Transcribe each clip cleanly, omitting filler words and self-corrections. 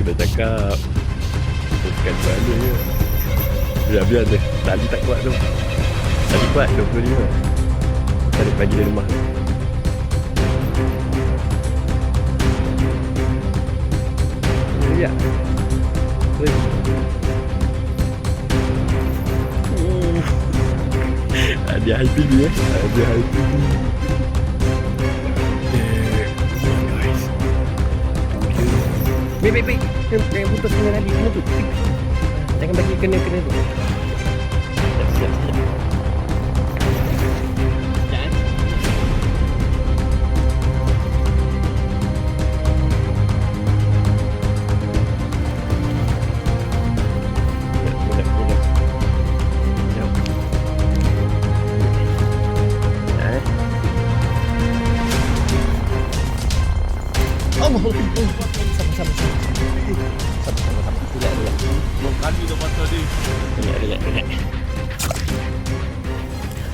Dah cakap teruskan soalan je. Biar tu. Tali tak kuat tu. Tali kuat 25. Tarik bagi dia lemah. Ya. Dia high pin dia. Dia high pin. Baik. Jangan putus kena tali. Kena tu. Jangan bagi kena tu. Siap. Jangan. Sama. Relax. Belum kali dah patah dia. Relax.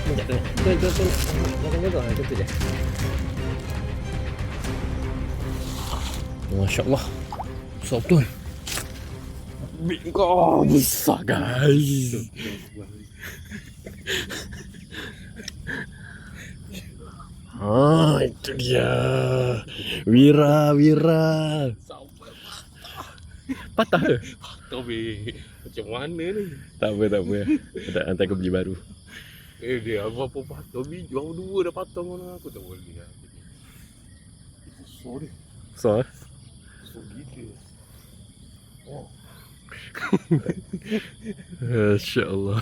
Betul. Jangan jatuh. Itu je. Masya Allah. Besar betul. Kau besar guys. Itu dia. Wira. Sampai Patah ke? patah weh. Macam mana ni? Tak apa. Nanti aku beli baru. Dia apa patah weh. Jual dua dah patah mana aku tak boleh lah. Sorry. So, So gila. Oh. Masya Allah.